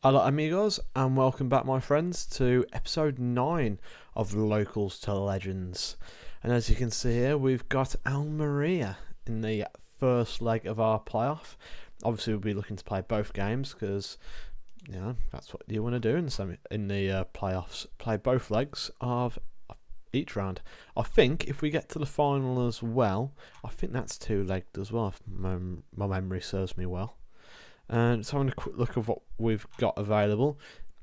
Hola amigos, and welcome back, my friends, to episode 9 of Locals to Legends. And as you can see here, we've got Almeria in the first leg of our playoff. Obviously, we'll be looking to play both games because, that's what you want to do in the playoffs. Play both legs of each round. I think if we get to the final as well, I think that's two-legged as well, if my memory serves me well. And so having a quick look of what we've got available.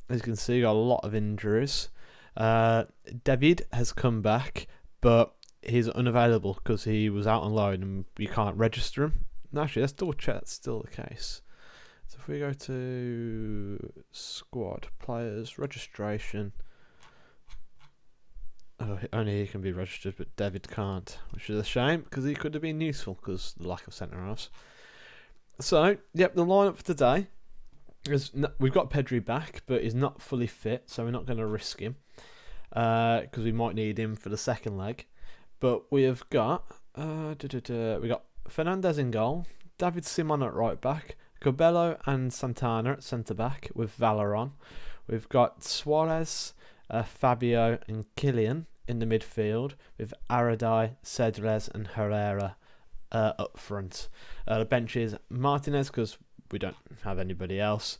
As you can see, got a lot of injuries. David has come back, but he's unavailable because he was out on loan and you can't register him. And actually, let's double check that's still the case. So if we go to squad, players, registration. Oh, only he can be registered, but David can't, which is a shame because he could have been useful because the lack of centre halves. So, the lineup for today is we've got Pedri back, but he's not fully fit, so we're not going to risk him because we might need him for the second leg. But we have got we got Fernandez in goal, David Simon at right back, Cobello and Santana at centre back with Valeron. We've got Suarez, Fabio and Killian in the midfield with Aradai, Cedrez and Herrera up front. The bench is Martinez because we don't have anybody else.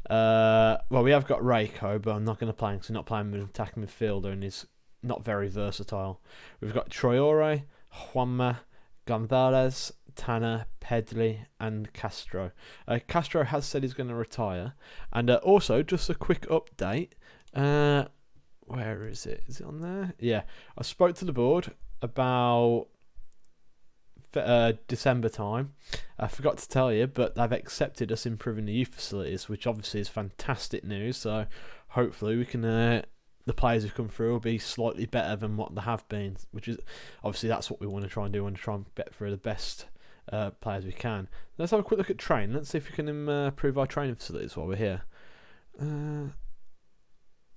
We have got Reiko, but I'm not going to play him because he's not playing with an attacking midfielder and he's not very versatile. We've got Traore, Juanma, Gonzalez, Tanner, Pedri and Castro. Castro has said he's going to retire. And also, just a quick update. Where is it? Is it on there? Yeah. I spoke to the board about December time. I forgot to tell you, but they've accepted us improving the youth facilities, which obviously is fantastic news. So hopefully we can the players who come through will be slightly better than what they have been, which is obviously that's what we want to try and do. We want to try and get through the best players we can. Let's have a quick look at training. Let's see if we can improve our training facilities while we're here.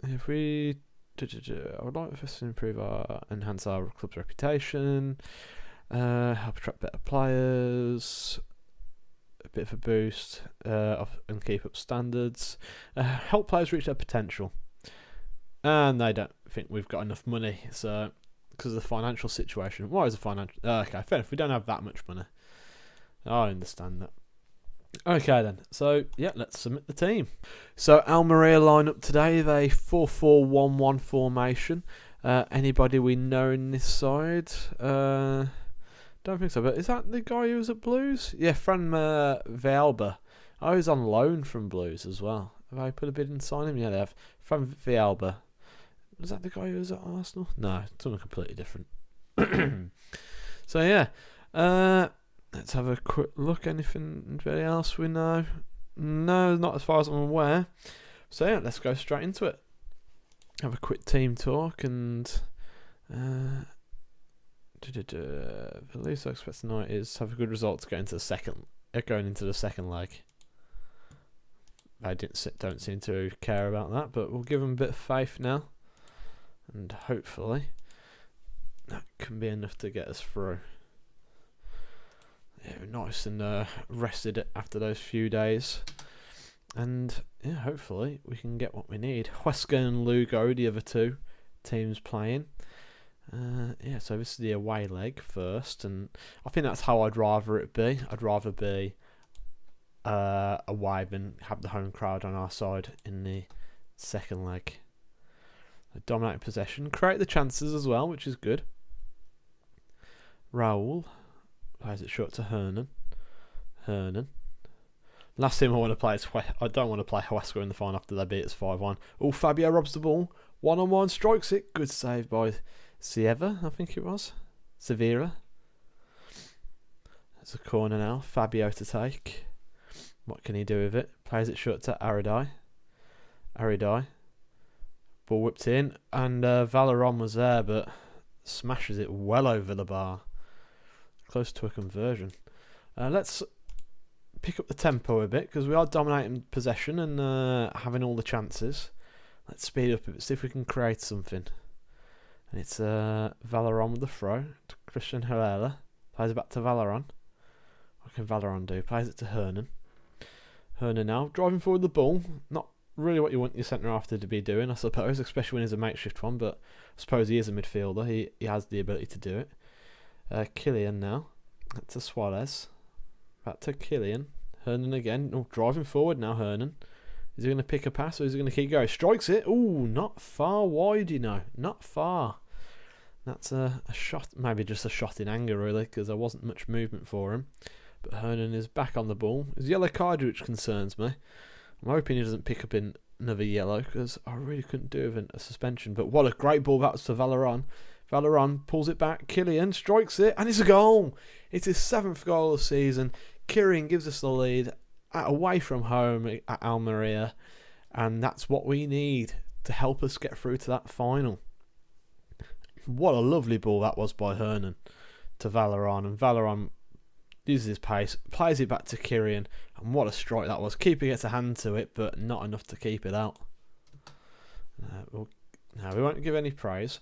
If we I would like us to enhance our club's reputation. Help attract better players, a bit of a boost, and keep up standards. Help players reach their potential. And they don't think we've got enough money, so because of the financial situation. Why is the financial? Okay, fair enough. We don't have that much money. I understand that. Okay then, so let's submit the team. So Almeria line up today, they 4-4-1-1 formation. Anybody we know in this side? Don't think so, but is that the guy who was at Blues? Yeah, Fran Villalba. Oh, he's on loan from Blues as well. Have I put a bid and signed him? Yeah, they have. Fran Villalba. Was that the guy who was at Arsenal? No, something completely different. So let's have a quick look. Anybody else we know? No, not as far as I'm aware. So let's go straight into it. Have a quick team talk and the least I expect tonight is have a good result to get into going into the second leg. I don't seem to care about that, but we'll give them a bit of faith now, and hopefully that can be enough to get us through. Yeah, nice and rested after those few days, and hopefully we can get what we need. Huesca and Lugo, the other two teams playing. So this is the away leg first, and I think that's how I'd rather it be. I'd rather be away than have the home crowd on our side in the second leg. Dominating possession, create the chances as well, which is good. Raul plays it short to Hernan. Last team I want to play is I don't want to play Huesca in the final after they beat us 5-1. Oh, Fabio robs the ball. 1-on-1, strikes it. Good save by Sieva, I think it was. Severa. There's a corner now. Fabio to take. What can he do with it? Plays it short to Aradai. Ball whipped in. And Valeron was there, but smashes it well over the bar. Close to a conversion. Let's pick up the tempo a bit because we are dominating possession and having all the chances. Let's speed up a bit, see if we can create something. And it's Valeron with the throw to Christian Herrera. Plays it back to Valeron. What can Valeron do? Plays it to Hernan. Hernan now driving forward the ball. Not really what you want your centre-half to be doing, I suppose, especially when he's a makeshift one, but I suppose he is a midfielder. He has the ability to do it. Killian now. Back to Suarez. Back to Killian. Hernan again. Oh, driving forward now, Hernan. Is he going to pick a pass or is he going to keep going? Strikes it. Ooh, not far wide, you know. Not far. That's a shot, maybe just a shot in anger, really, because there wasn't much movement for him. But Hernan is back on the ball. It's yellow card, which concerns me. I'm hoping he doesn't pick up in another yellow, because I really couldn't do with a suspension. But what a great ball that was to Valeron. Valeron pulls it back. Killian strikes it, and it's a goal. It's his 7th goal of the season. Killian gives us the lead away from home at Almeria, and that's what we need to help us get through to that final. What a lovely ball that was by Hernan to Valeron, and Valeron uses his pace, plays it back to Killian, and what a strike that was. Keeper gets a hand to it, but not enough to keep it out. We won't give any praise,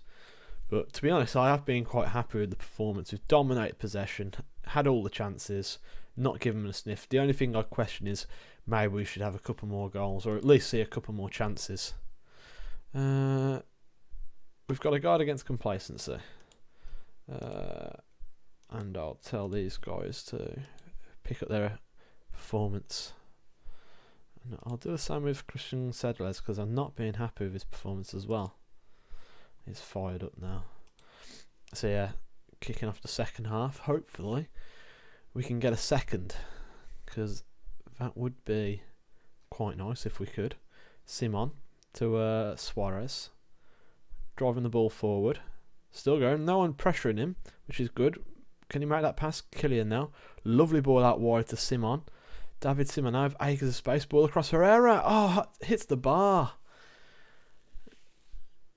but to be honest, I have been quite happy with the performance. We've dominated possession, had all the chances, not given them a sniff. The only thing I question is maybe we should have a couple more goals, or at least see a couple more chances. We've got a guard against complacency. And I'll tell these guys to pick up their performance. And I'll do the same with Christian Sedles, because I'm not being happy with his performance as well. He's fired up now. So yeah, kicking off the second half. Hopefully we can get a second, because that would be quite nice if we could. Simon to Suarez. Driving the ball forward. Still going. No one pressuring him, which is good. Can he make that pass? Killian now. Lovely ball out wide to Simon. David Simonov. Acres of space. Ball across Herrera. Oh, hits the bar.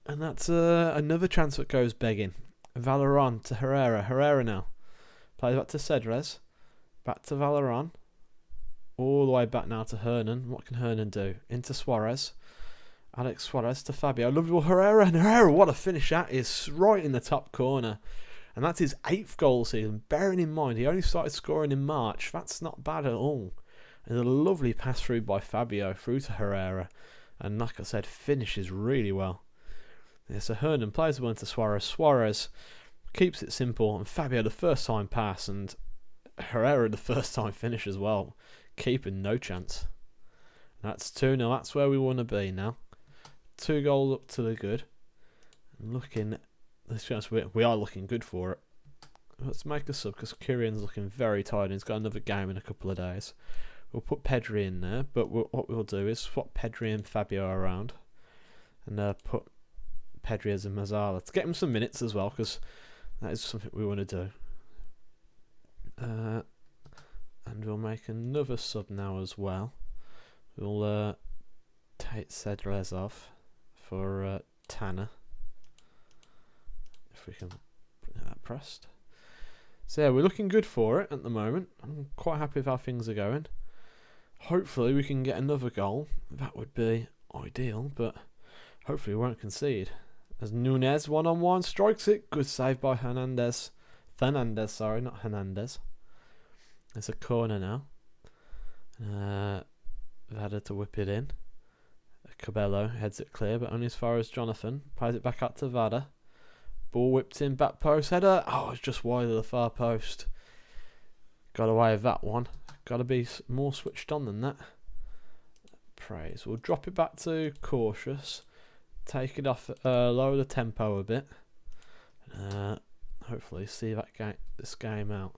And that's another chance that goes begging. Valeron to Herrera. Herrera now. Plays back to Cedrez. Back to Valeron. All the way back now to Hernan. What can Hernan do? Into Suarez. Alex Suarez to Fabio. Lovely ball. Herrera. And Herrera, what a finish that is. Right in the top corner. And that's his 8th goal season. Bearing in mind, he only started scoring in March. That's not bad at all. And a lovely pass through by Fabio through to Herrera. And like I said, finishes really well. Yeah, so Hernan plays the one to Suarez. Suarez keeps it simple. And Fabio the first time pass. And Herrera the first time finish as well. Keeping no chance. That's 2-0. That's where we want to be now. 2 goals up to the good. And looking, let's be honest, we are looking good for it. Let's make a sub, because Kieran's looking very tired and he's got another game in a couple of days. We'll put Pedri in there, but what we'll do is swap Pedri and Fabio around, and put Pedri as a Mazzala to get him some minutes as well, because that is something we want to do. And we'll make another sub now as well. We'll take Cedrez off for Tanner, if we can get that pressed. So yeah, we're looking good for it at the moment. I'm quite happy with how things are going. Hopefully we can get another goal. That would be ideal, but hopefully we won't concede. As Nunez 1-on-1 strikes it. Good save by Hernandez. Fernandez, sorry, not Hernandez. It's a corner now. Vada to whip it in. Cabello heads it clear, but only as far as Jonathan. Plays it back up to Vada. Ball whipped in, back post header. Oh, it's just wide of the far post. Got away with that one. Got to be more switched on than that. Praise. We'll drop it back to cautious. Take it off, lower the tempo a bit. Hopefully see this game out.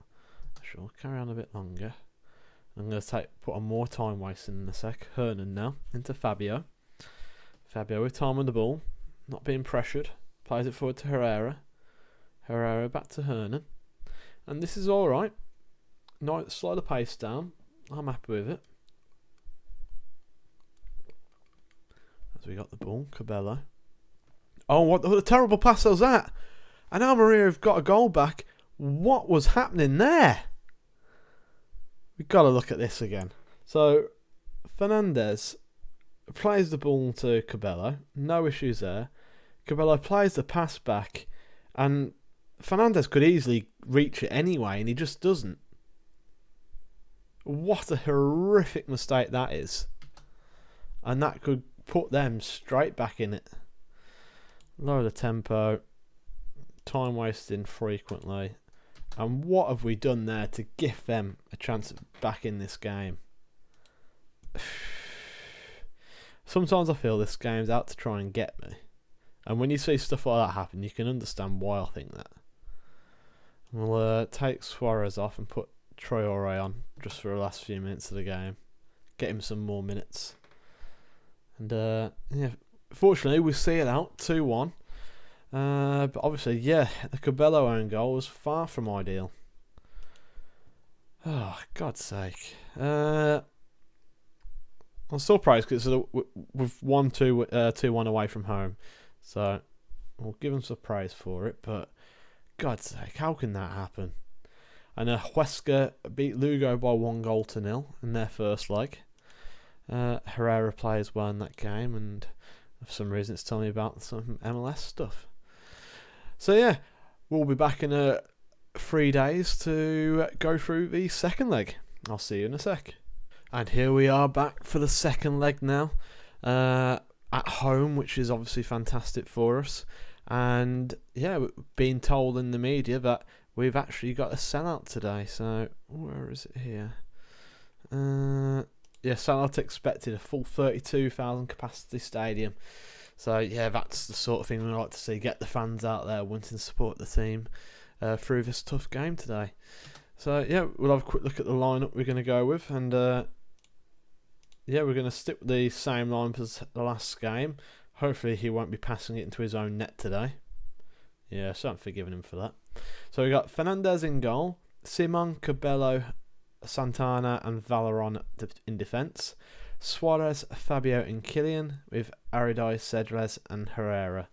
Sure, carry on a bit longer. I'm going to put on more time wasting in a sec. Hernan now into Fabio. Fabio with time on the ball, not being pressured. Plays it forward to Herrera. Herrera back to Hernan. And this is alright. No, slow the pace down. I'm happy with it. As we got the ball, Cabello. Oh, what a terrible pass was that! And Almeria have got a goal back. What was happening there? We've got to look at this again. So, Fernandez plays the ball to Cabello. No issues there. Cabello plays the pass back. And Fernandez could easily reach it anyway, and he just doesn't. What a horrific mistake that is. And that could put them straight back in it. Lower the tempo. Time wasting frequently. And what have we done there to give them a chance back in this game? Sometimes I feel this game's out to try and get me. And when you see stuff like that happen, you can understand why I think that. We'll take Suarez off and put Traore on just for the last few minutes of the game. Get him some more minutes. And yeah, fortunately we see it out 2-1. But obviously, yeah, the Cabello own goal was far from ideal. Oh, God's sake. I'm still praised because we've won 2-1 away from home. So, we'll give them some praise for it. But, God's sake, how can that happen? And Huesca beat Lugo by 1-0 in their first leg. Herrera plays well in that game. And for some reason, it's telling me about some MLS stuff. So yeah, we'll be back in 3 days to go through the second leg. I'll see you in a sec. And here we are back for the second leg now. At home, which is obviously fantastic for us. And yeah, we've been told in the media that we've actually got a sellout today. So where is it here? Yeah, sellout expected, a full 32,000 capacity stadium. So yeah, that's the sort of thing we like to see. Get the fans out there wanting to support the team through this tough game today. So yeah, we'll have a quick look at the lineup we're going to go with, and yeah, we're going to stick with the same lineup as the last game. Hopefully he won't be passing it into his own net today. Yeah, so I'm forgiving him for that. So we got Fernandez in goal, Simon, Cabello, Santana and Valeron in defence. Suarez, Fabio and Killian with Aridai, Cedrez and Herrera.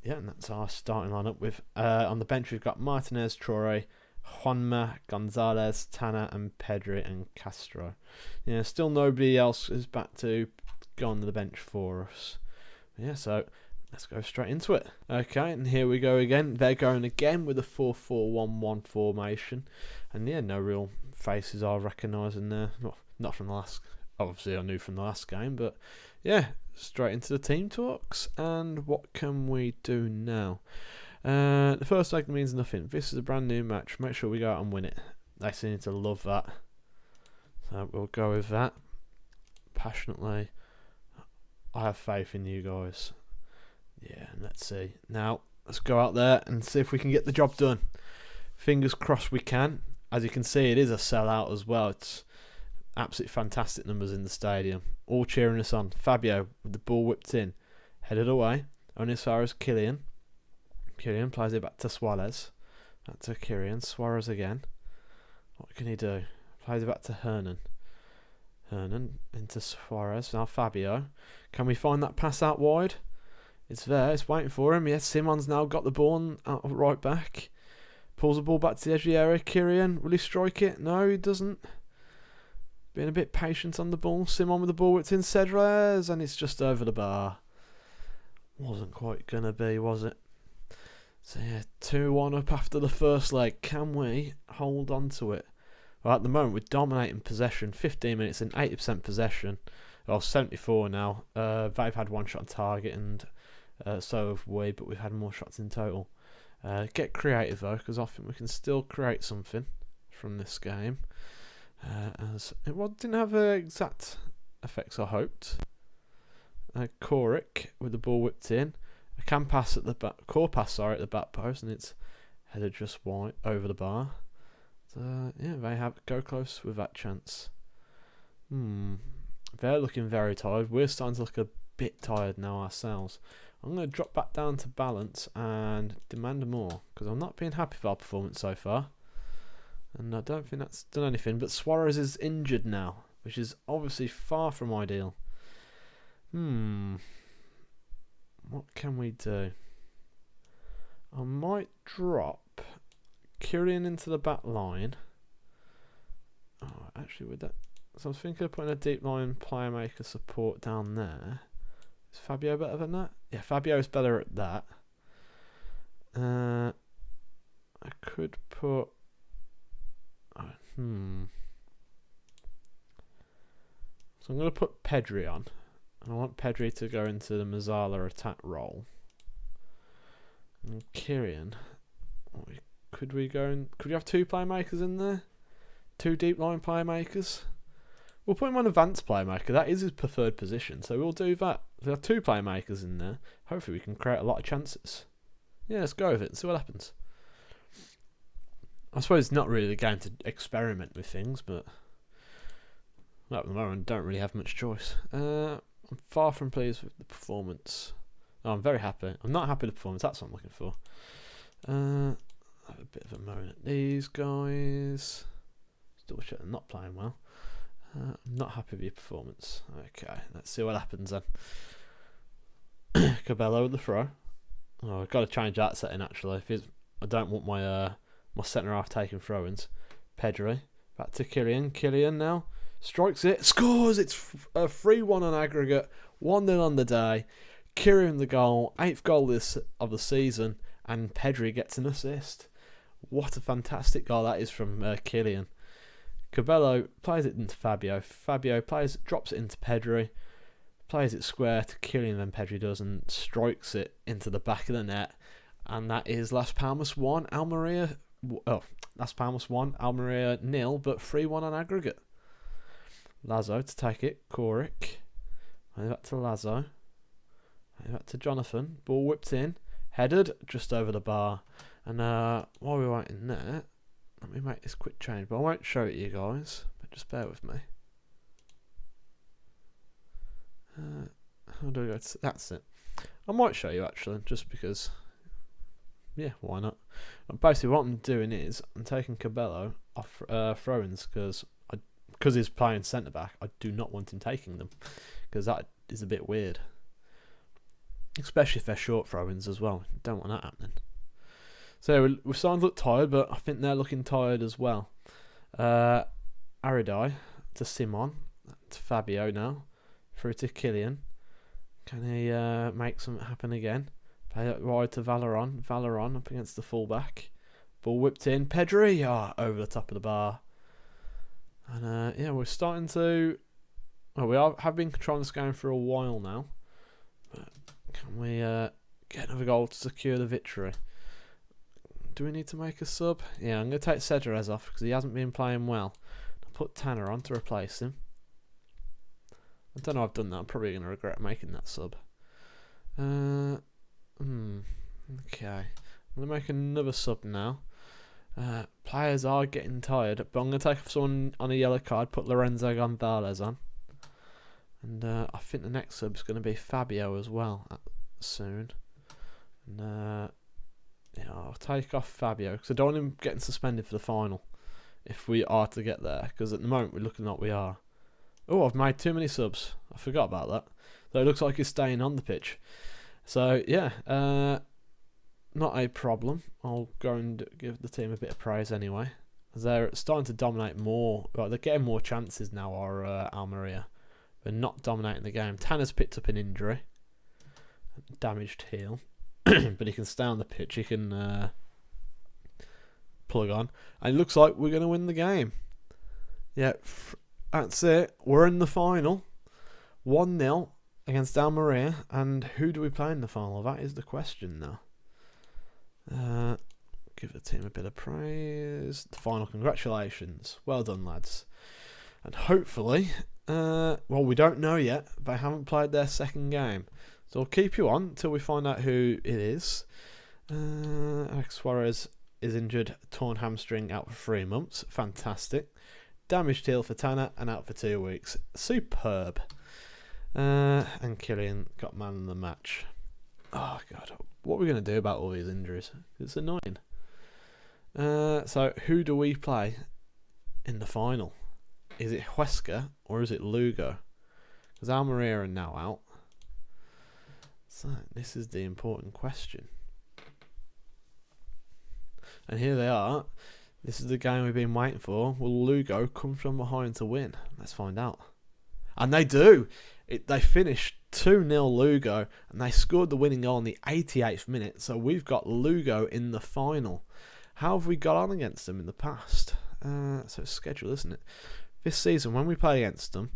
Yeah, and that's our starting lineup. With on the bench we've got Martinez, Traore, Juanma, Gonzalez, Tanner and Pedri and Castro. Yeah, still nobody else is back to go on the bench for us. Yeah, so let's go straight into it. Okay, and here we go again. They're going again with a 4-4-1-1 formation. And yeah, no real faces I recognise in there. Not from the last. Obviously, I knew from the last game, but yeah, straight into the team talks. And what can we do now? The first leg means nothing. This is a brand new match. Make sure we go out and win it. They seem to love that. So we'll go with that. Passionately. I have faith in you guys. Yeah, let's see. Now, let's go out there and see if we can get the job done. Fingers crossed we can. As you can see, it is a sellout as well. It's absolutely fantastic numbers in the stadium. All cheering us on. Fabio with the ball whipped in. Headed away. Only as far as Killian. Killian plays it back to Suarez. Back to Killian. Suarez again. What can he do? Plays it back to Hernan. Hernan into Suarez. Now Fabio. Can we find that pass out wide? It's there. It's waiting for him. Yes, Simon's now got the ball and out right back. Pulls the ball back to the edge of the area. Killian, will he strike it? No, he doesn't. Being a bit patient on the ball. Simon with the ball. It's in Cedrez. And it's just over the bar. Wasn't quite going to be, was it? So yeah, 2-1 up after the first leg. Can we hold on to it? Well, at the moment, we're dominating possession. 15 minutes in, 80% possession. Well, 74 now. They've had one shot on target, and so have we, but we've had more shots in total. Get creative, though, because I think we can still create something from this game. As it didn't have exact effects I hoped. Korik with the ball whipped in. I can pass at the back, core pass, sorry, at the back post, and it's headed just wide over the bar. So yeah, they go close with that chance. They're looking very tired. We're starting to look a bit tired now ourselves. I'm going to drop back down to balance and demand more, because I'm not being happy with our performance so far. And I don't think that's done anything. But Suarez is injured now, which is obviously far from ideal. What can we do? I might drop Kyrian into the back line. Oh, actually, with that. So I was thinking of putting a deep line playmaker support down there. Is Fabio better than that? Yeah, Fabio's better at that. I could put... So I'm going to put Pedri on. And I want Pedri to go into the Mazzala attack role. And Kyrian, could we have 2 playmakers in there? 2 deep line playmakers? We'll put him on advanced playmaker. That is his preferred position, so we'll do that. There are 2 playmakers in there. Hopefully we can create a lot of chances. Yeah, let's go with it and see what happens. I suppose it's not really the game to experiment with things, but at the moment I don't really have much choice. I'm far from pleased with the performance. Oh, I'm very happy. I'm not happy with the performance, that's what I'm looking for. I have a bit of a moan at these guys. Still check they're not playing well. I'm not happy with your performance. Okay, let's see what happens then. Cabello with the throw. Oh, I've got to change that setting actually. I don't want my my centre half taking throw-ins. Pedri back to Kylian. Kylian now strikes it, scores. It's a 3-1 on aggregate, 1-0 on the day. Kylian the goal, 8th goal of the season, and Pedri gets an assist. What a fantastic goal that is from Kylian. Cabello plays it into Fabio. Fabio drops it into Pedri, plays it square to Kylian, then Pedri does, and strikes it into the back of the net. And that is Las Palmas 1, Almeria. Las Palmas 1, Almeria 0, but 3-1 on aggregate. Lazo to take it. Korik. Back to Lazo. Back to Jonathan. Ball whipped in. Headed just over the bar. And while we're waiting there, let me make this quick change. But I won't show it to you guys. But just bear with me. How do I go to... That's it. I might show you actually, just because... Yeah, why not? And basically what I'm doing is, I'm taking Cabello off throw-ins because he's playing centre-back. I do not want him taking them, because that is a bit weird. Especially if they're short throw-ins as well. Don't want that happening. So we're starting to look tired, but I think they're looking tired as well. Aridai to Simon, to Fabio now, through to Kylian. Can he make something happen again? Play it wide to Valeron. Valeron up against the fullback. Ball whipped in. Pedri over the top of the bar. And yeah, we're starting to... Well, we have been controlling this game for a while now. But can we get another goal to secure the victory? Do we need to make a sub? Yeah, I'm going to take Cedrez off because he hasn't been playing well. I'll put Tanner on to replace him. I don't know if I've done that. I'm probably going to regret making that sub. Okay. I'm going to make another sub now. Players are getting tired, but I'm going to take off someone on a yellow card, put Lorenzo Gonzalez on. And I think the next sub's going to be Fabio as well soon. And yeah, I'll take off Fabio because I don't want him getting suspended for the final if we are to get there, because at the moment we're looking like we are. Oh, I've made too many subs. I forgot about that. So it looks like he's staying on the pitch. So yeah, not a problem. I'll go and give the team a bit of praise anyway. They're starting to dominate more. Well, they're getting more chances now, or Almeria. They're not dominating the game. Tanner's picked up an injury. Damaged heel. But he can stay on the pitch. He can plug on. And it looks like we're going to win the game. Yeah, that's it. We're in the final. 1-0 against Almeria. And who do we play in the final? That is the question now. Give the team a bit of praise. The final, congratulations. Well done, lads. And hopefully, well, we don't know yet. They haven't played their second game. So I'll keep you on until we find out who it is. Alex Suarez is injured, torn hamstring, out for 3 months. Fantastic. Damaged heel for Tanner and out for 2 weeks. Superb. And Kylian got man of the match. Oh, God. What are we going to do about all these injuries? It's annoying. So who do we play in the final? Is it Huesca or is it Lugo? Because Almeria are now out. So this is the important question. And here they are. This is the game we've been waiting for. Will Lugo come from behind to win? Let's find out. And they do. They finished 2-0 Lugo, and they scored the winning goal in the 88th minute. So we've got Lugo in the final. How have we got on against them in the past? So it's schedule, isn't it? This season, when we play against them,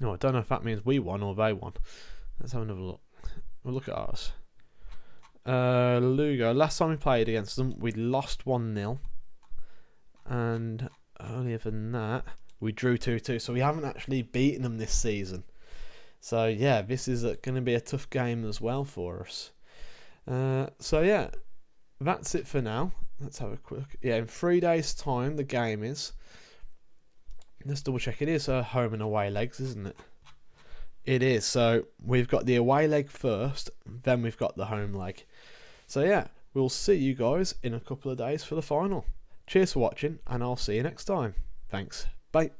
No, I don't know if that means we won or they won. Let's have another look. We'll look at ours. Lugo. Last time we played against them, we lost 1-0. And earlier than that, we drew 2-2. So we haven't actually beaten them this season. So yeah, this is going to be a tough game as well for us. So yeah, that's it for now. Let's have a quick look. Yeah, in 3 days' time, the game is. Let's double check. It is home and away legs, isn't it? It is. So we've got the away leg first, then we've got the home leg. So yeah, we'll see you guys in a couple of days for the final. Cheers for watching, and I'll see you next time. Thanks. Bye.